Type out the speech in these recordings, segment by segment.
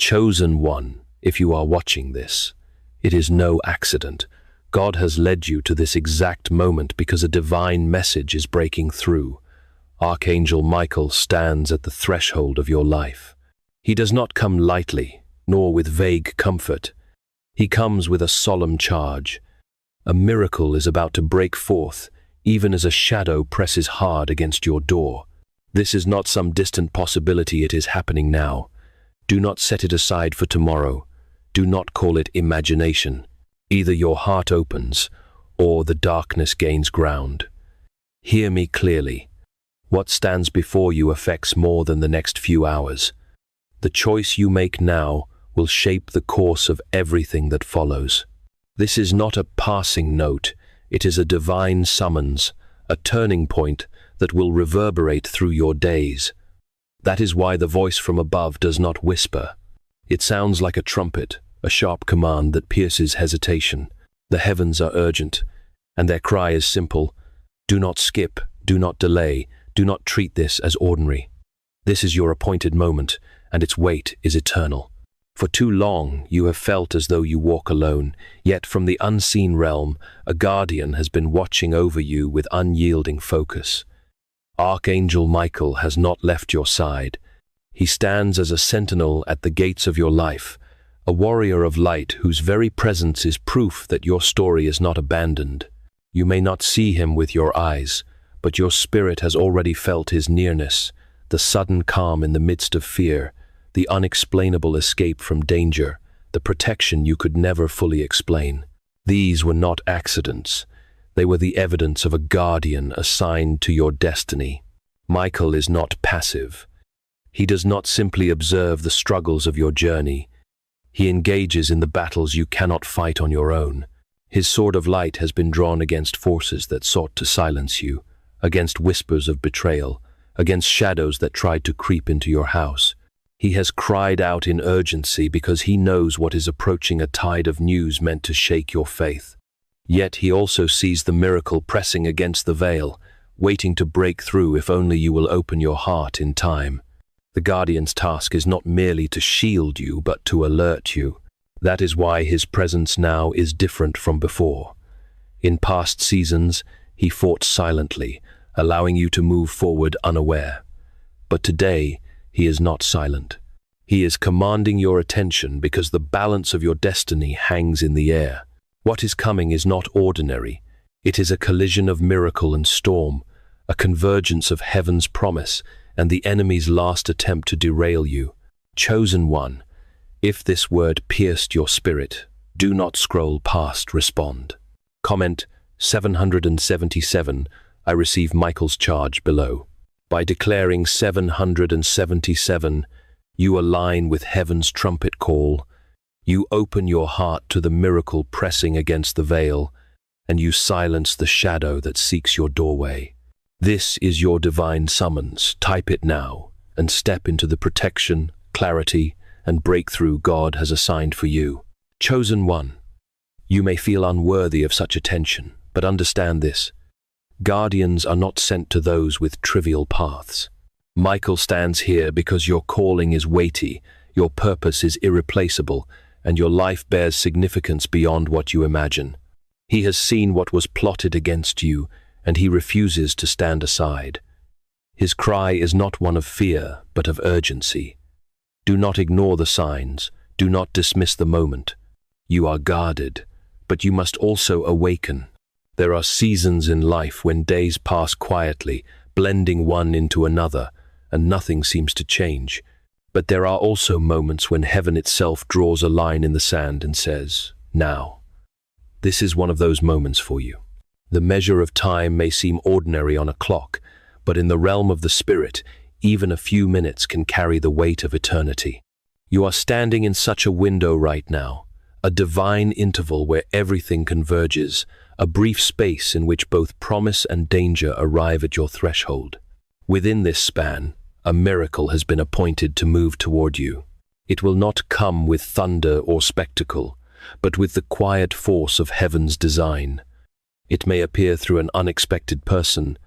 Chosen one, if you are watching this, it is no accident. God has led you to this exact moment because a divine message is breaking through. Archangel Michael stands at the threshold of your life. He does not come lightly, nor with vague comfort. He comes with a solemn charge. A miracle is about to break forth, even as a shadow presses hard against your door. This is not some distant possibility, it is happening now. Do not set it aside for tomorrow. Do not call it imagination. Either your heart opens, or the darkness gains ground. Hear me clearly. What stands before you affects more than the next few hours. The choice you make now will shape the course of everything that follows. This is not a passing note, it is a divine summons, a turning point that will reverberate through your days. That is why the voice from above does not whisper. It sounds like a trumpet, a sharp command that pierces hesitation. The heavens are urgent, and their cry is simple. Do not skip, do not delay, do not treat this as ordinary. This is your appointed moment, and its weight is eternal. For too long you have felt as though you walk alone, yet from the unseen realm, a guardian has been watching over you with unyielding focus. Archangel Michael has not left your side. He stands as a sentinel at the gates of your life, a warrior of light whose very presence is proof that your story is not abandoned. You may not see him with your eyes, but your spirit has already felt his nearness, the sudden calm in the midst of fear, the unexplainable escape from danger, the protection you could never fully explain. These were not accidents. They were the evidence of a guardian assigned to your destiny. Michael is not passive. He does not simply observe the struggles of your journey. He engages in the battles you cannot fight on your own. His sword of light has been drawn against forces that sought to silence you, against whispers of betrayal, against shadows that tried to creep into your house. He has cried out in urgency because he knows what is approaching, a tide of news meant to shake your faith. Yet he also sees the miracle pressing against the veil, waiting to break through if only you will open your heart in time. The guardian's task is not merely to shield you, but to alert you. That is why his presence now is different from before. In past seasons, he fought silently, allowing you to move forward unaware. But today, he is not silent. He is commanding your attention because the balance of your destiny hangs in the air. What is coming is not ordinary. It is a collision of miracle and storm, a convergence of heaven's promise and the enemy's last attempt to derail you. Chosen one, if this word pierced your spirit, do not scroll past, respond. Comment 777, I receive Michael's charge below. By declaring 777, you align with heaven's trumpet call. You open your heart to the miracle pressing against the veil, and you silence the shadow that seeks your doorway. This is your divine summons. Type it now and step into the protection, clarity, and breakthrough God has assigned for you. Chosen one, you may feel unworthy of such attention, but understand this. Guardians are not sent to those with trivial paths. Michael stands here because your calling is weighty, your purpose is irreplaceable, and your life bears significance beyond what you imagine. He has seen what was plotted against you, and he refuses to stand aside. His cry is not one of fear, but of urgency. Do not ignore the signs. Do not dismiss the moment. You are guarded, but you must also awaken. There are seasons in life when days pass quietly, blending one into another, and nothing seems to change. But there are also moments when heaven itself draws a line in the sand and says, now. This is one of those moments for you. The measure of time may seem ordinary on a clock, but in the realm of the spirit, even a few minutes can carry the weight of eternity. You are standing in such a window right now, a divine interval where everything converges, a brief space in which both promise and danger arrive at your threshold. Within this span, a miracle has been appointed to move toward you. It will not come with thunder or spectacle, but with the quiet force of heaven's design. It may appear through an unexpected person,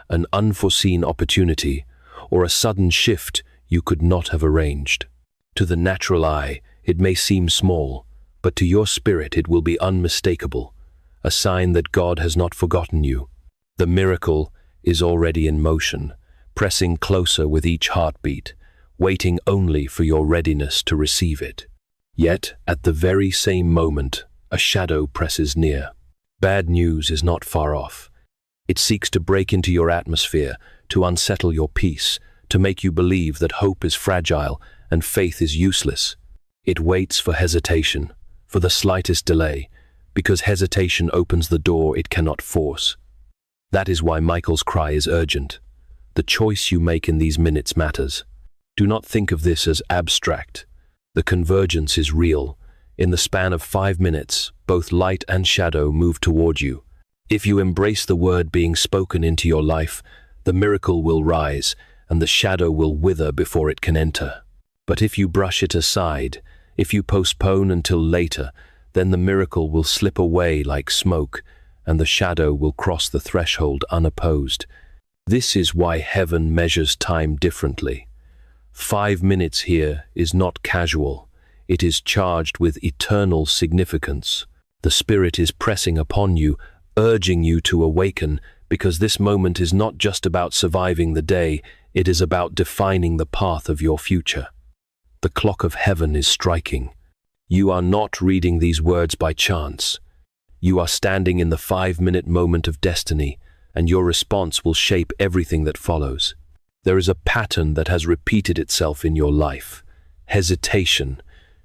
an unforeseen opportunity, or a sudden shift you could not have arranged. To the natural eye, it may seem small, but to your spirit it will be unmistakable, a sign that God has not forgotten you. The miracle is already in motion, pressing closer with each heartbeat, waiting only for your readiness to receive it. Yet, at the very same moment, a shadow presses near. Bad news is not far off. It seeks to break into your atmosphere, to unsettle your peace, to make you believe that hope is fragile and faith is useless. It waits for hesitation, for the slightest delay, because hesitation opens the door it cannot force. That is why Michael's cry is urgent. The choice you make in these minutes matters. Do not think of this as abstract. The convergence is real. In the span of 5 minutes, both light and shadow move toward you. If you embrace the word being spoken into your life, the miracle will rise, and the shadow will wither before it can enter. But if you brush it aside, if you postpone until later, then the miracle will slip away like smoke, and the shadow will cross the threshold unopposed. This is why heaven measures time differently. 5 minutes here is not casual. It is charged with eternal significance. The Spirit is pressing upon you, urging you to awaken, because this moment is not just about surviving the day, it is about defining the path of your future. The clock of heaven is striking. You are not reading these words by chance. You are standing in the 5-minute moment of destiny, and your response will shape everything that follows. There is a pattern that has repeated itself in your life. Hesitation.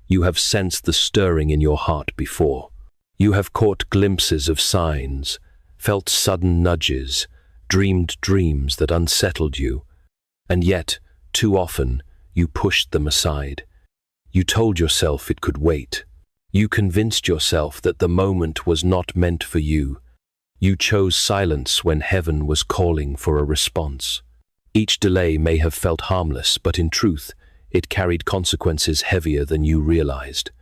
You have sensed the stirring in your heart before. You have caught glimpses of signs, felt sudden nudges, dreamed dreams that unsettled you. And yet, too often, you pushed them aside. You told yourself it could wait. You convinced yourself that the moment was not meant for you. You chose silence when heaven was calling for a response. Each delay may have felt harmless, but in truth, it carried consequences heavier than you realized.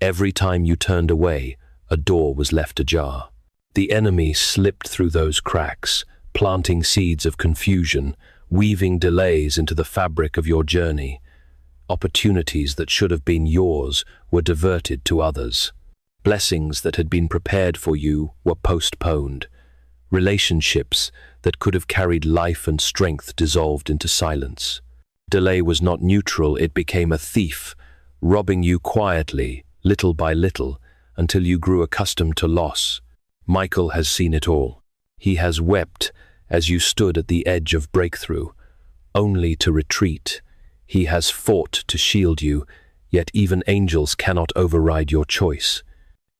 Every time you turned away, a door was left ajar. The enemy slipped through those cracks, planting seeds of confusion, weaving delays into the fabric of your journey. Opportunities that should have been yours were diverted to others. Blessings that had been prepared for you were postponed. Relationships that could have carried life and strength dissolved into silence. Delay was not neutral, it became a thief, robbing you quietly, little by little, until you grew accustomed to loss. Michael has seen it all. He has wept as you stood at the edge of breakthrough, only to retreat. He has fought to shield you, yet even angels cannot override your choice.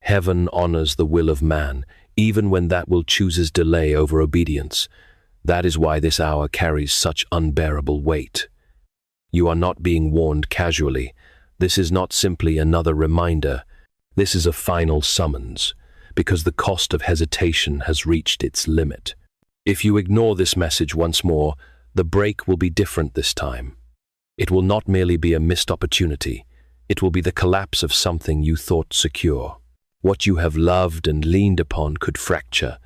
Heaven honors the will of man, even when that will chooses delay over obedience. That is why this hour carries such unbearable weight. You are not being warned casually. This is not simply another reminder. This is a final summons, because the cost of hesitation has reached its limit. If you ignore this message once more, the break will be different this time. It will not merely be a missed opportunity. It will be the collapse of something you thought secure. What you have loved and leaned upon could fracture.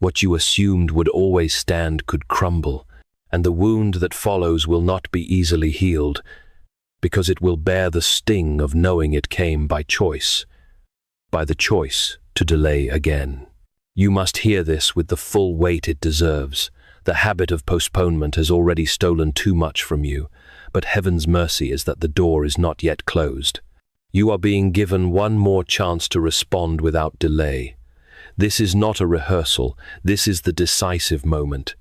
What you assumed would always stand could crumble. And the wound that follows will not be easily healed, because it will bear the sting of knowing it came by choice. By the choice to delay again. You must hear this with the full weight it deserves. The habit of postponement has already stolen too much from you, but heaven's mercy is that the door is not yet closed. You are being given one more chance to respond without delay. This is not a rehearsal, this is the decisive moment.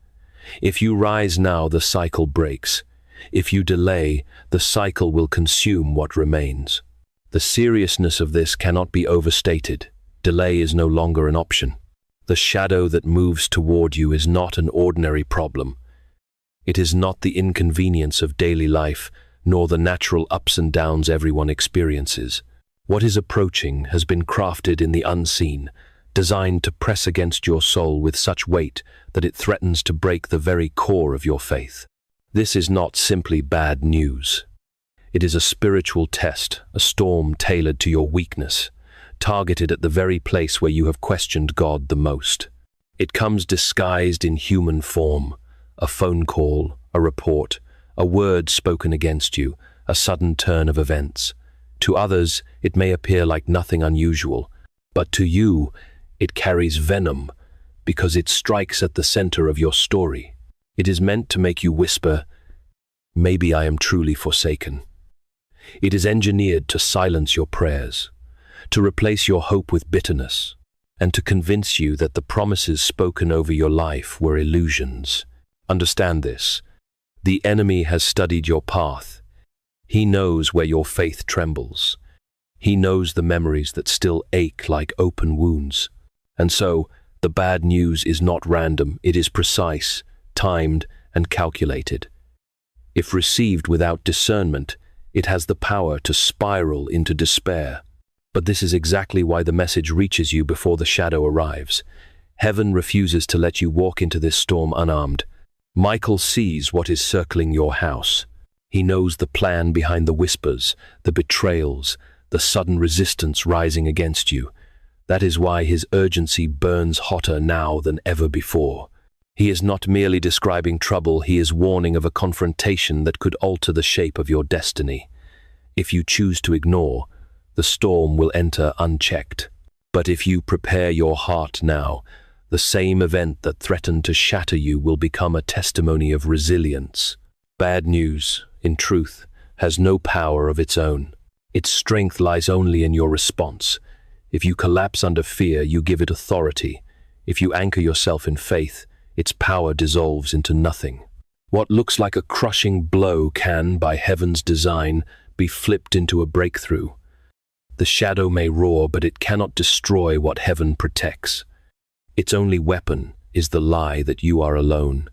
If you rise now, the cycle breaks. If you delay, the cycle will consume what remains. The seriousness of this cannot be overstated. Delay is no longer an option. The shadow that moves toward you is not an ordinary problem. It is not the inconvenience of daily life, nor the natural ups and downs everyone experiences. What is approaching has been crafted in the unseen, designed to press against your soul with such weight that it threatens to break the very core of your faith. This is not simply bad news. It is a spiritual test, a storm tailored to your weakness, targeted at the very place where you have questioned God the most. It comes disguised in human form, a phone call, a report, a word spoken against you, a sudden turn of events. To others, it may appear like nothing unusual, but to you, it carries venom because it strikes at the center of your story. It is meant to make you whisper, "Maybe I am truly forsaken." It is engineered to silence your prayers, to replace your hope with bitterness, and to convince you that the promises spoken over your life were illusions. Understand this. The enemy has studied your path. He knows where your faith trembles. He knows the memories that still ache like open wounds. And so, the bad news is not random, it is precise, timed, and calculated. If received without discernment, it has the power to spiral into despair. But this is exactly why the message reaches you before the shadow arrives. Heaven refuses to let you walk into this storm unarmed. Michael sees what is circling your house. He knows the plan behind the whispers, the betrayals, the sudden resistance rising against you. That is why his urgency burns hotter now than ever before. He is not merely describing trouble, he is warning of a confrontation that could alter the shape of your destiny. If you choose to ignore, the storm will enter unchecked. But if you prepare your heart now, the same event that threatened to shatter you will become a testimony of resilience. Bad news, in truth, has no power of its own. Its strength lies only in your response. If you collapse under fear, you give it authority. If you anchor yourself in faith, its power dissolves into nothing. What looks like a crushing blow can, by heaven's design, be flipped into a breakthrough. The shadow may roar, but it cannot destroy what heaven protects. Its only weapon is the lie that you are alone.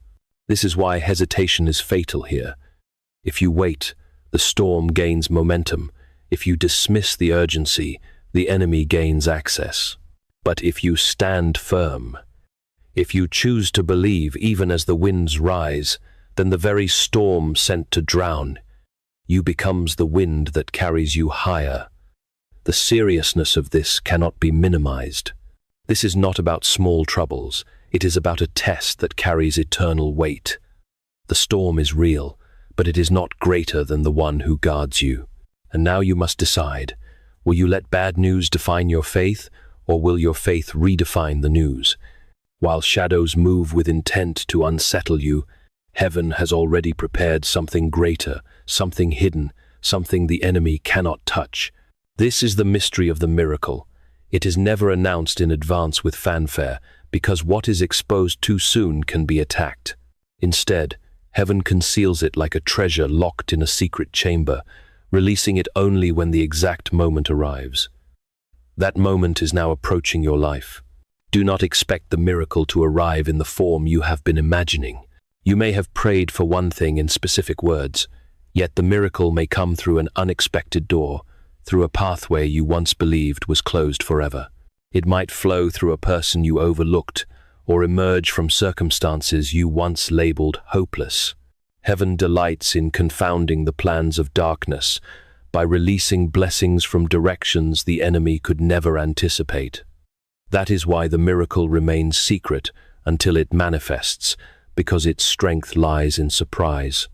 This is why hesitation is fatal here. If you wait, the storm gains momentum. If you dismiss the urgency, the enemy gains access. But if you stand firm, if you choose to believe even as the winds rise, then the very storm sent to drown you becomes the wind that carries you higher. The seriousness of this cannot be minimized. This is not about small troubles. It is about a test that carries eternal weight. The storm is real, but it is not greater than the one who guards you. And now you must decide. Will you let bad news define your faith, or will your faith redefine the news? While shadows move with intent to unsettle you, heaven has already prepared something greater, something hidden, something the enemy cannot touch. This is the mystery of the miracle. It is never announced in advance with fanfare, because what is exposed too soon can be attacked. Instead, heaven conceals it like a treasure locked in a secret chamber, releasing it only when the exact moment arrives. That moment is now approaching your life. Do not expect the miracle to arrive in the form you have been imagining. You may have prayed for one thing in specific words, yet the miracle may come through an unexpected door, through a pathway you once believed was closed forever. It might flow through a person you overlooked, or emerge from circumstances you once labeled hopeless. Heaven delights in confounding the plans of darkness by releasing blessings from directions the enemy could never anticipate. That is why the miracle remains secret until it manifests, because its strength lies in surprise.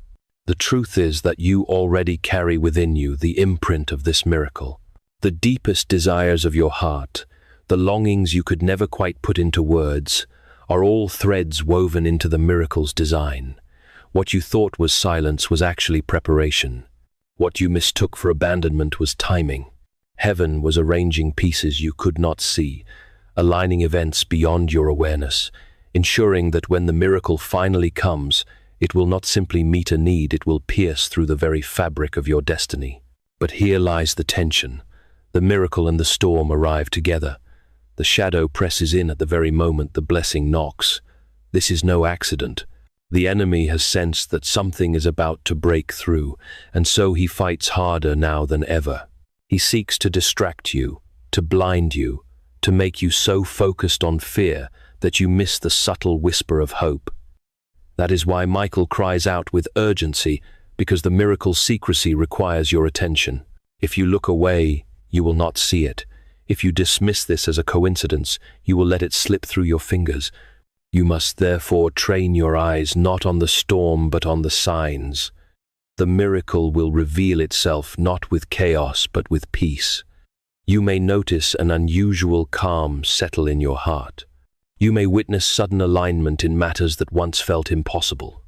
The truth is that you already carry within you the imprint of this miracle. The deepest desires of your heart, the longings you could never quite put into words, are all threads woven into the miracle's design. What you thought was silence was actually preparation. What you mistook for abandonment was timing. Heaven was arranging pieces you could not see, aligning events beyond your awareness, ensuring that when the miracle finally comes, it will not simply meet a need, it will pierce through the very fabric of your destiny. But here lies the tension. The miracle and the storm arrive together. The shadow presses in at the very moment the blessing knocks. This is no accident. The enemy has sensed that something is about to break through, and so he fights harder now than ever. He seeks to distract you, to blind you, to make you so focused on fear that you miss the subtle whisper of hope. That is why Michael cries out with urgency, because the miracle's secrecy requires your attention. If you look away, you will not see it. If you dismiss this as a coincidence, you will let it slip through your fingers. You must therefore train your eyes not on the storm but on the signs. the miracle will reveal itself not with chaos but with peace. You may notice an unusual calm settle in your heart. You may witness sudden alignment in matters that once felt impossible.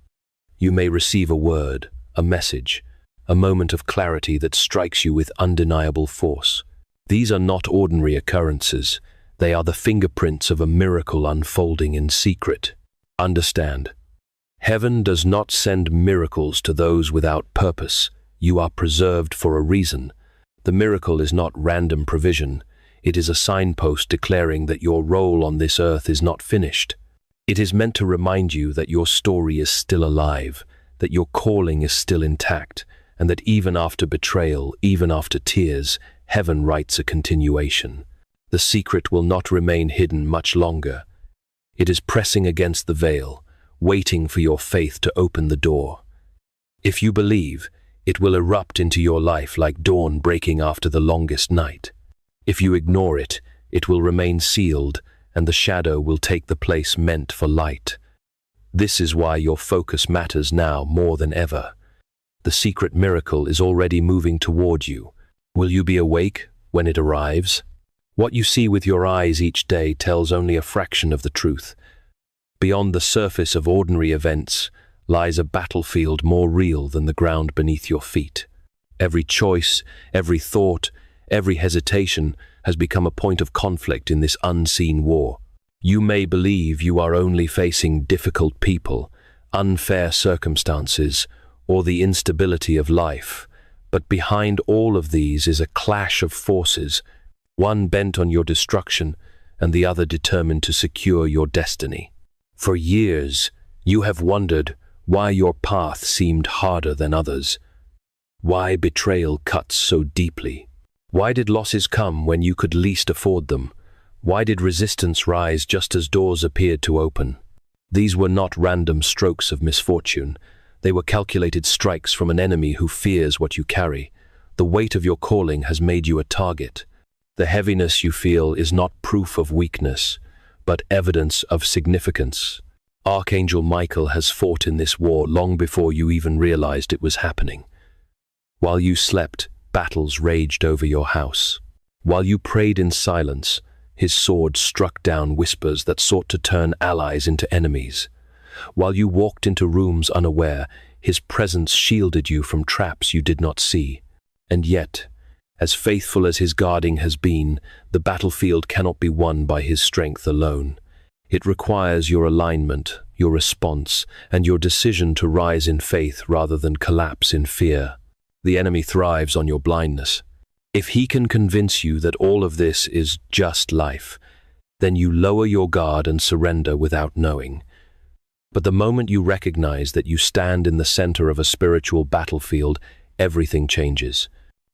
You may receive a word, a message, a moment of clarity that strikes you with undeniable force. These are not ordinary occurrences. They are the fingerprints of a miracle unfolding in secret. Understand, heaven does not send miracles to those without purpose. You are preserved for a reason. The miracle is not random provision. It is a signpost declaring that your role on this earth is not finished. It is meant to remind you that your story is still alive, that your calling is still intact, and that even after betrayal, even after tears, heaven writes a continuation. The secret will not remain hidden much longer. It is pressing against the veil, waiting for your faith to open the door. If you believe, it will erupt into your life like dawn breaking after the longest night. If you ignore it, it will remain sealed, and the shadow will take the place meant for light. This is why your focus matters now more than ever. The secret miracle is already moving toward you. Will you be awake when it arrives? What you see with your eyes each day tells only a fraction of the truth. Beyond the surface of ordinary events lies a battlefield more real than the ground beneath your feet. Every choice, every thought, every hesitation has become a point of conflict in this unseen war. You may believe you are only facing difficult people, unfair circumstances, or the instability of life, but behind all of these is a clash of forces, one bent on your destruction and the other determined to secure your destiny. For years, you have wondered why your path seemed harder than others. Why betrayal cuts so deeply? Why did losses come when you could least afford them? Why did resistance rise just as doors appeared to open? These were not random strokes of misfortune. They were calculated strikes from an enemy who fears what you carry. The weight of your calling has made you a target. The heaviness you feel is not proof of weakness, but evidence of significance. Archangel Michael has fought in this war long before you even realized it was happening. While you slept, battles raged over your house. While you prayed in silence, his sword struck down whispers that sought to turn allies into enemies. While you walked into rooms unaware, his presence shielded you from traps you did not see. And yet, as faithful as his guarding has been, the battlefield cannot be won by his strength alone. It requires your alignment, your response, and your decision to rise in faith rather than collapse in fear. The enemy thrives on your blindness. If he can convince you that all of this is just life, then you lower your guard and surrender without knowing. But the moment you recognize that you stand in the center of a spiritual battlefield, everything changes.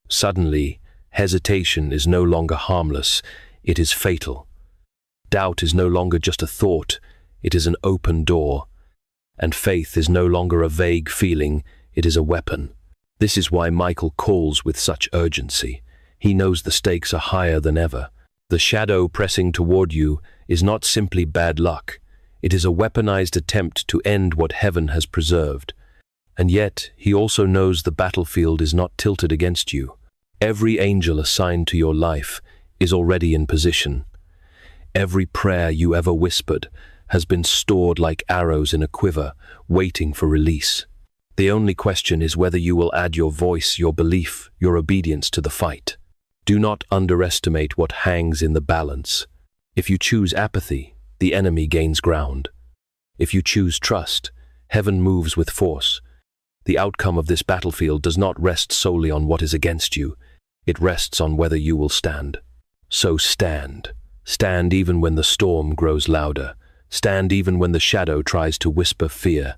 Suddenly, hesitation is no longer harmless, it is fatal. Doubt is no longer just a thought, it is an open door. And faith is no longer a vague feeling, it is a weapon. This is why Michael calls with such urgency. He knows the stakes are higher than ever. The shadow pressing toward you is not simply bad luck. It is a weaponized attempt to end what heaven has preserved. And yet, he also knows the battlefield is not tilted against you. Every angel assigned to your life is already in position. Every prayer you ever whispered has been stored like arrows in a quiver, waiting for release. The only question is whether you will add your voice, your belief, your obedience to the fight. Do not underestimate what hangs in the balance. If you choose apathy, the enemy gains ground. If you choose trust, heaven moves with force. The outcome of this battlefield does not rest solely on what is against you. It rests on whether you will stand. So stand. Stand even when the storm grows louder. Stand even when the shadow tries to whisper fear.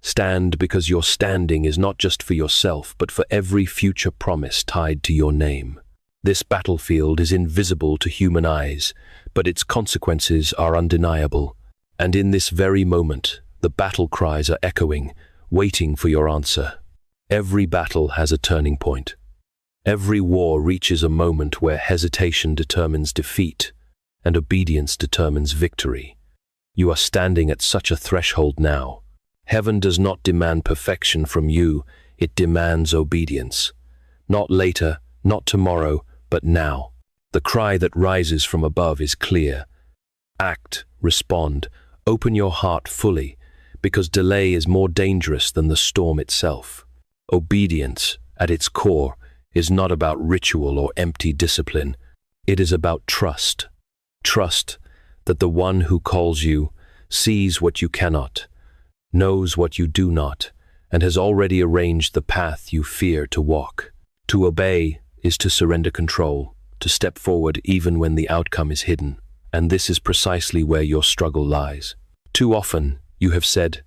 Stand because your standing is not just for yourself, but for every future promise tied to your name. This battlefield is invisible to human eyes, but its consequences are undeniable. And in this very moment, the battle cries are echoing, waiting for your answer. Every battle has a turning point. Every war reaches a moment where hesitation determines defeat and obedience determines victory. You are standing at such a threshold now. Heaven does not demand perfection from you, It demands obedience. Not later, not tomorrow, but now. The cry that rises from above is clear. Act, respond, open your heart fully, because delay is more dangerous than the storm itself. Obedience, at its core, is not about ritual or empty discipline. It is about trust. Trust that the one who calls you sees what you cannot, knows what you do not, and has already arranged the path you fear to walk. To obey is to surrender control, to step forward even when the outcome is hidden. And this is precisely where your struggle lies. Too often, you have said,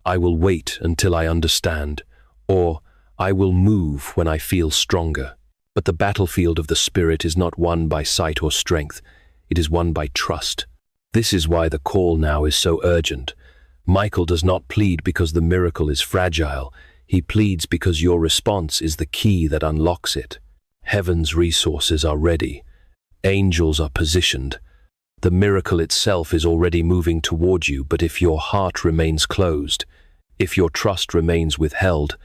"I will wait until I understand," or "I will move when I feel stronger." But the battlefield of the Spirit is not won by sight or strength. It is won by trust. This is why the call now is so urgent. Michael does not plead because the miracle is fragile. He pleads because your response is the key that unlocks it. Heaven's resources are ready. Angels are positioned. The miracle itself is already moving toward you, but if your heart remains closed, if your trust remains withheld,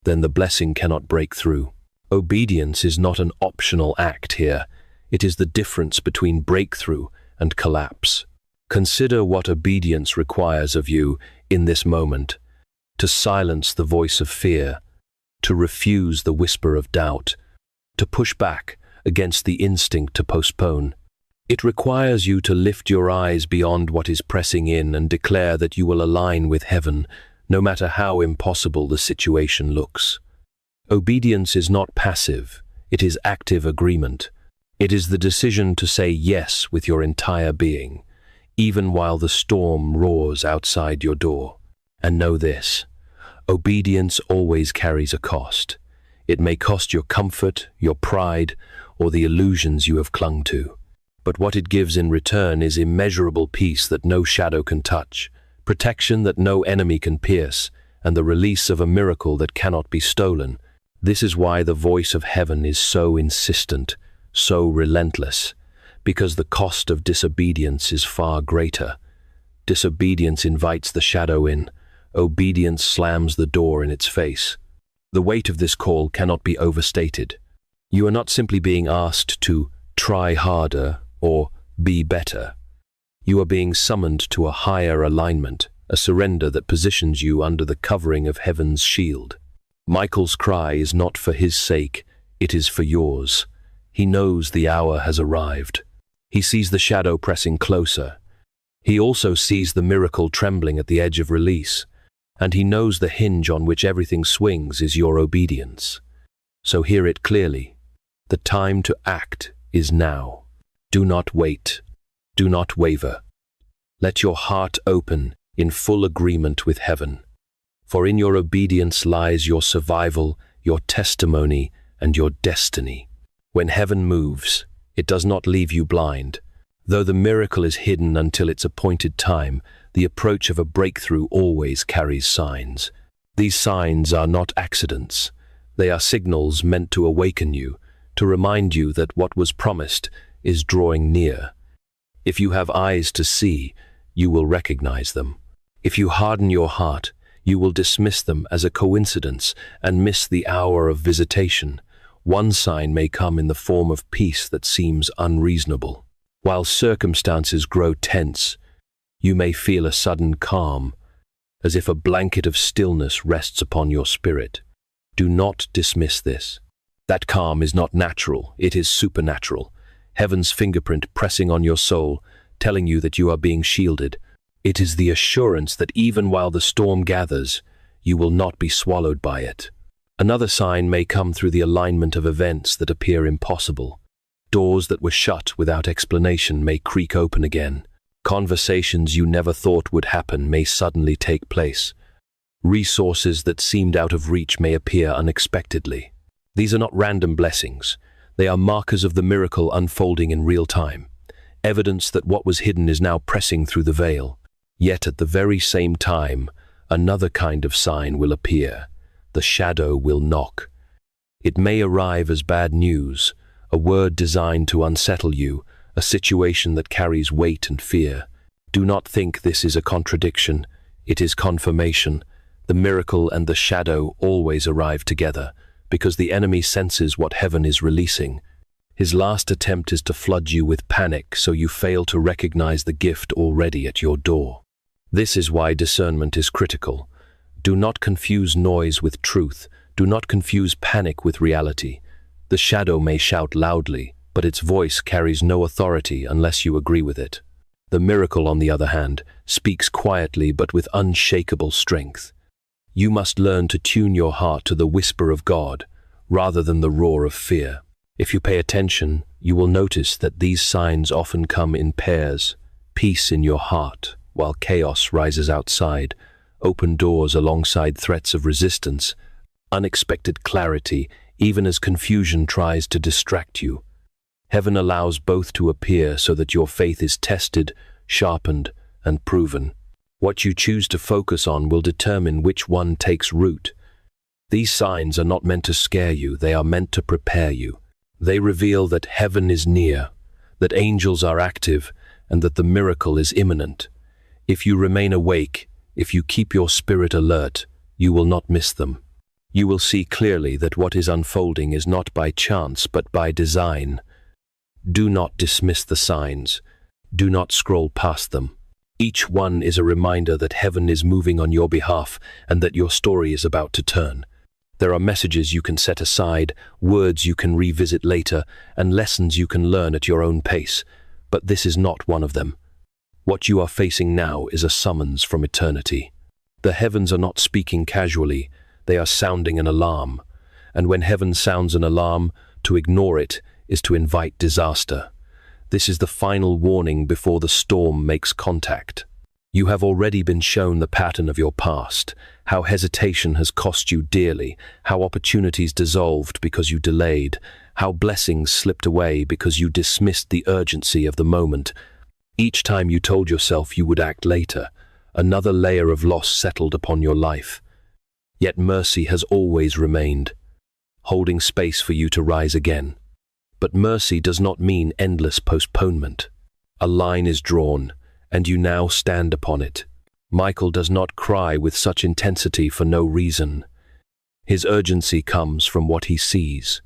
then the blessing cannot break through. Obedience is not an optional act here. It is the difference between breakthrough and collapse. Consider what obedience requires of you in this moment: to silence the voice of fear, to refuse the whisper of doubt, to push back against the instinct to postpone. It requires you to lift your eyes beyond what is pressing in and declare that you will align with heaven, no matter how impossible the situation looks. Obedience is not passive, it is active agreement. It is the decision to say yes with your entire being, even while the storm roars outside your door. And know this: obedience always carries a cost. It may cost your comfort, your pride, or the illusions you have clung to. But what it gives in return is immeasurable peace that no shadow can touch, protection that no enemy can pierce, and the release of a miracle that cannot be stolen. This is why the voice of heaven is so insistent, so relentless, because the cost of disobedience is far greater. Disobedience invites the shadow in. Obedience slams the door in its face. The weight of this call cannot be overstated. You are not simply being asked to try harder or be better. You are being summoned to a higher alignment, a surrender that positions you under the covering of heaven's shield. Michael's cry is not for his sake, it is for yours. He knows the hour has arrived. He sees the shadow pressing closer. He also sees the miracle trembling at the edge of release. And he knows the hinge on which everything swings is your obedience. So hear it clearly. The time to act is now. Do not wait. Do not waver. Let your heart open in full agreement with heaven. For in your obedience lies your survival, your testimony, and your destiny. When heaven moves, it does not leave you blind. Though the miracle is hidden until its appointed time, the approach of a breakthrough always carries signs. These signs are not accidents. They are signals meant to awaken you, to remind you that what was promised is drawing near. If you have eyes to see, you will recognize them. If you harden your heart, you will dismiss them as a coincidence and miss the hour of visitation. One sign may come in the form of peace that seems unreasonable. While circumstances grow tense, you may feel a sudden calm, as if a blanket of stillness rests upon your spirit. Do not dismiss this. That calm is not natural, it is supernatural. Heaven's fingerprint pressing on your soul, telling you that you are being shielded. It is the assurance that even while the storm gathers, you will not be swallowed by it. Another sign may come through the alignment of events that appear impossible. Doors that were shut without explanation may creak open again. Conversations you never thought would happen may suddenly take place. Resources that seemed out of reach may appear unexpectedly. These are not random blessings. They are markers of the miracle unfolding in real time. Evidence that what was hidden is now pressing through the veil. Yet at the very same time, another kind of sign will appear. The shadow will knock. It may arrive as bad news, a word designed to unsettle you, a situation that carries weight and fear. Do not think this is a contradiction. It is confirmation. The miracle and the shadow always arrive together, because the enemy senses what heaven is releasing. His last attempt is to flood you with panic, so you fail to recognize the gift already at your door. This is why discernment is critical. Do not confuse noise with truth. Do not confuse panic with reality. The shadow may shout loudly, but its voice carries no authority unless you agree with it. The miracle, on the other hand, speaks quietly but with unshakable strength. You must learn to tune your heart to the whisper of God, rather than the roar of fear. If you pay attention, you will notice that these signs often come in pairs: peace in your heart, while chaos rises outside, open doors alongside threats of resistance, unexpected clarity, even as confusion tries to distract you. Heaven allows both to appear so that your faith is tested, sharpened, and proven. What you choose to focus on will determine which one takes root. These signs are not meant to scare you, they are meant to prepare you. They reveal that heaven is near, that angels are active, and that the miracle is imminent. If you remain awake, if you keep your spirit alert, you will not miss them. You will see clearly that what is unfolding is not by chance but by design. Do not dismiss the signs. Do not scroll past them. Each one is a reminder that heaven is moving on your behalf and that your story is about to turn. There are messages you can set aside, words you can revisit later, and lessons you can learn at your own pace. But this is not one of them. What you are facing now is a summons from eternity. The heavens are not speaking casually, they are sounding an alarm. And when heaven sounds an alarm, to ignore it is to invite disaster. This is the final warning before the storm makes contact. You have already been shown the pattern of your past, how hesitation has cost you dearly, how opportunities dissolved because you delayed, how blessings slipped away because you dismissed the urgency of the moment. Each time you told yourself you would act later, another layer of loss settled upon your life. Yet mercy has always remained, holding space for you to rise again. But mercy does not mean endless postponement. A line is drawn, and you now stand upon it. Michael does not cry with such intensity for no reason. His urgency comes from what he sees.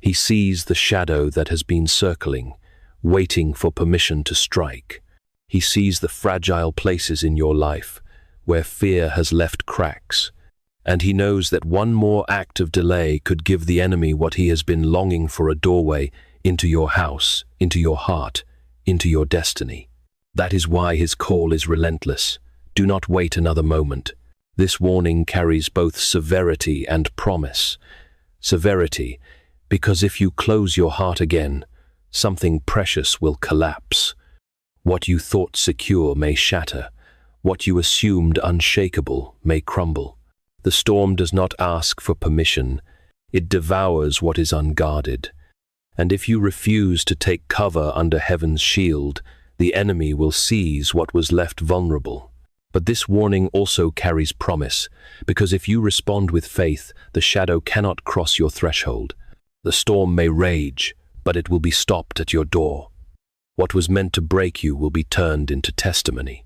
He sees the shadow that has been circling, waiting for permission to strike. He sees the fragile places in your life, where fear has left cracks. And he knows that one more act of delay could give the enemy what he has been longing for: a doorway into your house, into your heart, into your destiny. That is why his call is relentless. Do not wait another moment. This warning carries both severity and promise. Severity, because if you close your heart again, something precious will collapse. What you thought secure may shatter. What you assumed unshakable may crumble. The storm does not ask for permission. It devours what is unguarded. And if you refuse to take cover under heaven's shield, the enemy will seize what was left vulnerable. But this warning also carries promise, because if you respond with faith, the shadow cannot cross your threshold. The storm may rage, but it will be stopped at your door. What was meant to break you will be turned into testimony.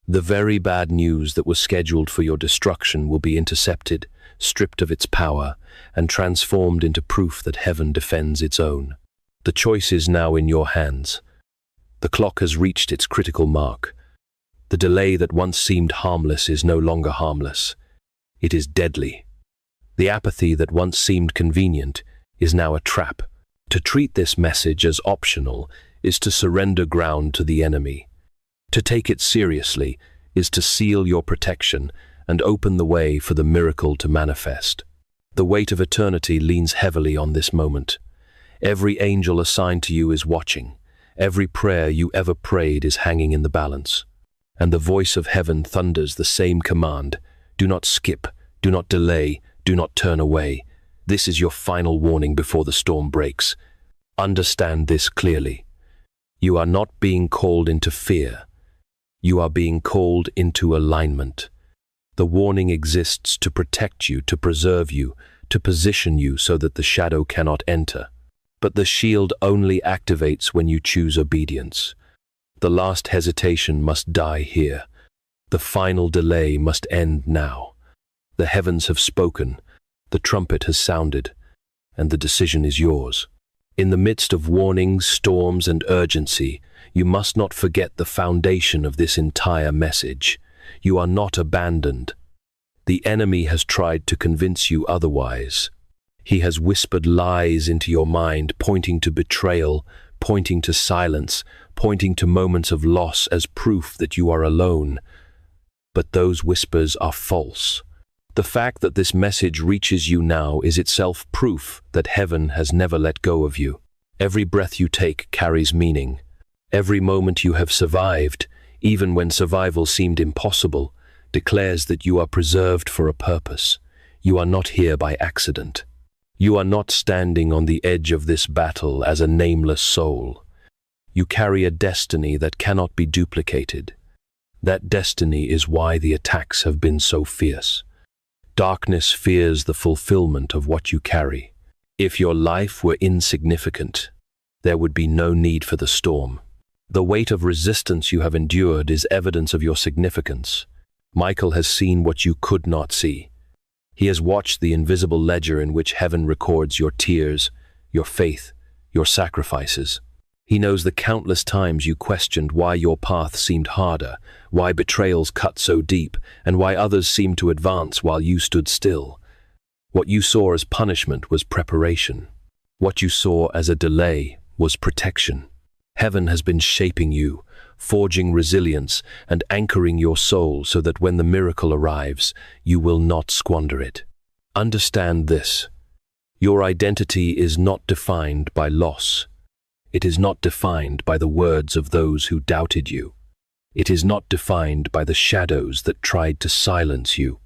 The very bad news that was scheduled for your destruction will be intercepted, stripped of its power, and transformed into proof that heaven defends its own. The choice is now in your hands. The clock has reached its critical mark. The delay that once seemed harmless is no longer harmless. It is deadly. The apathy that once seemed convenient is now a trap. To treat this message as optional is to surrender ground to the enemy. To take it seriously is to seal your protection and open the way for the miracle to manifest. The weight of eternity leans heavily on this moment. Every angel assigned to you is watching. Every prayer you ever prayed is hanging in the balance. And the voice of heaven thunders the same command: do not skip, do not delay, do not turn away. This is your final warning before the storm breaks. Understand this clearly. You are not being called into fear. You are being called into alignment. The warning exists to protect you, to preserve you, to position you so that the shadow cannot enter. But the shield only activates when you choose obedience. The last hesitation must die here. The final delay must end now. The heavens have spoken, the trumpet has sounded, and the decision is yours. In the midst of warnings, storms, and urgency, you must not forget the foundation of this entire message. You are not abandoned. The enemy has tried to convince you otherwise. He has whispered lies into your mind, pointing to betrayal, pointing to silence, pointing to moments of loss as proof that you are alone. But those whispers are false. The fact that this message reaches you now is itself proof that heaven has never let go of you. Every breath you take carries meaning. Every moment you have survived, even when survival seemed impossible, declares that you are preserved for a purpose. You are not here by accident. You are not standing on the edge of this battle as a nameless soul. You carry a destiny that cannot be duplicated. That destiny is why the attacks have been so fierce. Darkness fears the fulfillment of what you carry. If your life were insignificant, there would be no need for the storm. The weight of resistance you have endured is evidence of your significance. Michael has seen what you could not see. He has watched the invisible ledger in which heaven records your tears, your faith, your sacrifices. He knows the countless times you questioned why your path seemed harder, why betrayals cut so deep, and why others seemed to advance while you stood still. What you saw as punishment was preparation. What you saw as a delay was protection. Heaven has been shaping you, forging resilience and anchoring your soul so that when the miracle arrives, you will not squander it. Understand this. Your identity is not defined by loss. It is not defined by the words of those who doubted you. It is not defined by the shadows that tried to silence you.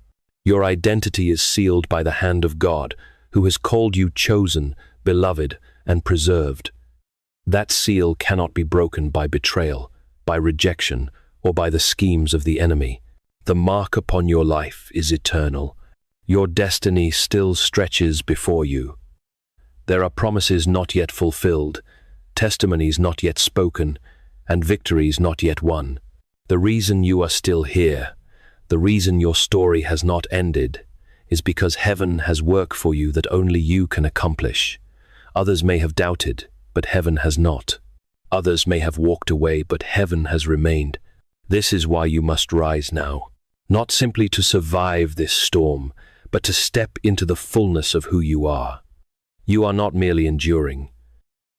Your identity is sealed by the hand of God, who has called you chosen, beloved, and preserved. That seal cannot be broken by betrayal, by rejection, or by the schemes of the enemy. The mark upon your life is eternal. Your destiny still stretches before you. There are promises not yet fulfilled, testimonies not yet spoken, and victories not yet won. The reason you are still here, the reason your story has not ended, is because heaven has work for you that only you can accomplish. Others may have doubted, but heaven has not. Others may have walked away, but heaven has remained. This is why you must rise now, not simply to survive this storm, but to step into the fullness of who you are. You are not merely enduring.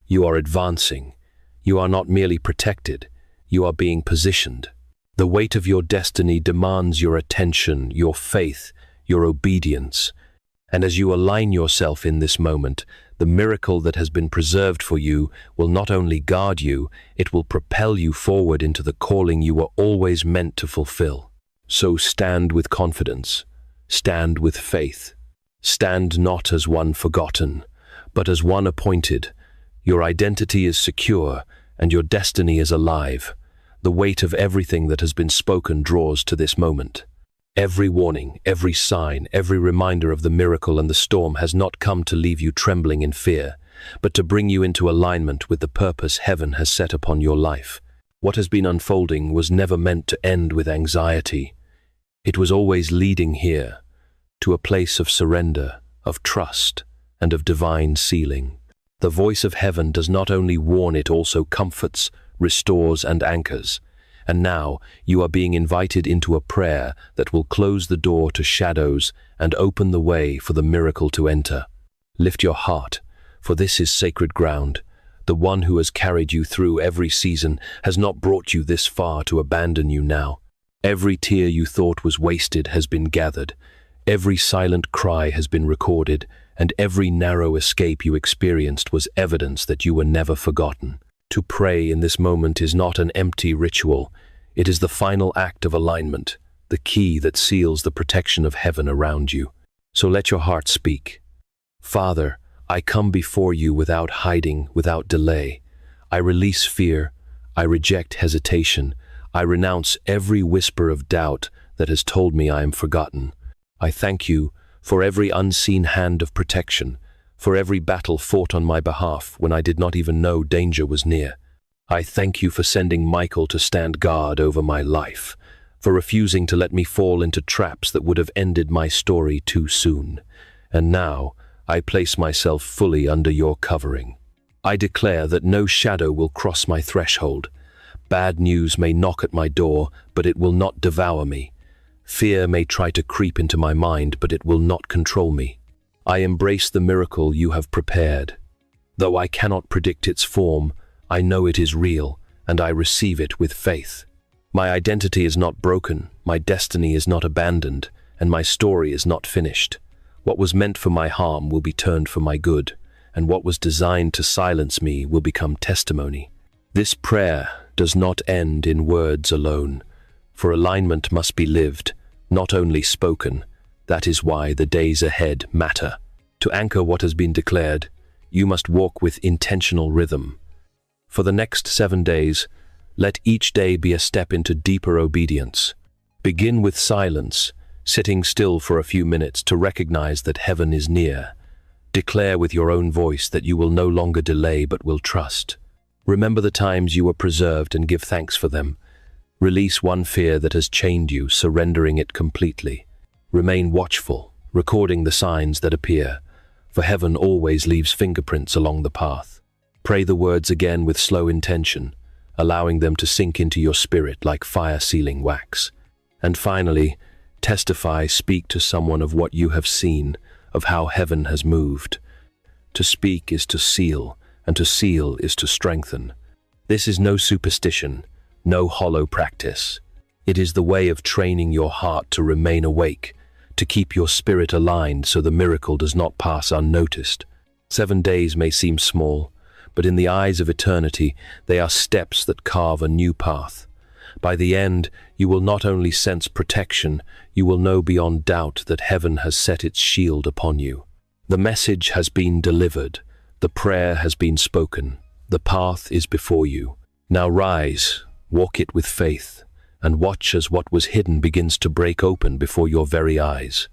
You are advancing. You are not merely protected. You are being positioned. The weight of your destiny demands your attention, your faith, your obedience. And as you align yourself in this moment, the miracle that has been preserved for you will not only guard you, it will propel you forward into the calling you were always meant to fulfill. So stand with confidence. Stand with faith. Stand not as one forgotten, but as one appointed. Your identity is secure, and your destiny is alive. The weight of everything that has been spoken draws to this moment. Every warning, every sign, every reminder of the miracle and the storm has not come to leave you trembling in fear, but to bring you into alignment with the purpose heaven has set upon your life. What has been unfolding was never meant to end with anxiety. It was always leading here, to a place of surrender, of trust, and of divine sealing. The voice of heaven does not only warn, it also comforts, restores, and anchors. And now you are being invited into a prayer that will close the door to shadows and open the way for the miracle to enter. Lift your heart, for this is sacred ground. The one who has carried you through every season has not brought you this far to abandon you now. Every tear you thought was wasted has been gathered. Every silent cry has been recorded, and every narrow escape you experienced was evidence that you were never forgotten. To pray in this moment is not an empty ritual. It is the final act of alignment, the key that seals the protection of heaven around you. So let your heart speak. Father, I come before you without hiding, without delay. I release fear. I reject hesitation. I renounce every whisper of doubt that has told me I am forgotten. I thank you for every unseen hand of protection, for every battle fought on my behalf when I did not even know danger was near. I thank you for sending Michael to stand guard over my life. for refusing to let me fall into traps that would have ended my story too soon. And now, I place myself fully under your covering. I declare that no shadow will cross my threshold. Bad news may knock at my door, but it will not devour me. Fear may try to creep into my mind, but it will not control me. I embrace the miracle you have prepared. Though I cannot predict its form, I know it is real, and I receive it with faith. My identity is not broken, my destiny is not abandoned, and my story is not finished. What was meant for my harm will be turned for my good, and what was designed to silence me will become testimony. This prayer does not end in words alone, for alignment must be lived, not only spoken. That is why the days ahead matter. To anchor what has been declared, you must walk with intentional rhythm. For the next 7 days, let each day be a step into deeper obedience. Begin with silence, sitting still for a few minutes to recognize that heaven is near. Declare with your own voice that you will no longer delay but will trust. Remember the times you were preserved and give thanks for them. Release one fear that has chained you, surrendering it completely. Remain watchful, recording the signs that appear, for heaven always leaves fingerprints along the path. Pray the words again with slow intention, allowing them to sink into your spirit like fire-sealing wax. And finally, speak to someone of what you have seen, of how heaven has moved. To speak is to seal, and to seal is to strengthen. This is no superstition, no hollow practice. It is the way of training your heart to remain awake, to keep your spirit aligned so the miracle does not pass unnoticed. 7 days may seem small, but in the eyes of eternity, they are steps that carve a new path. By the end, you will not only sense protection, you will know beyond doubt that heaven has set its shield upon you. The message has been delivered, the prayer has been spoken, the path is before you. Now rise, walk it with faith, and watch as what was hidden begins to break open before your very eyes.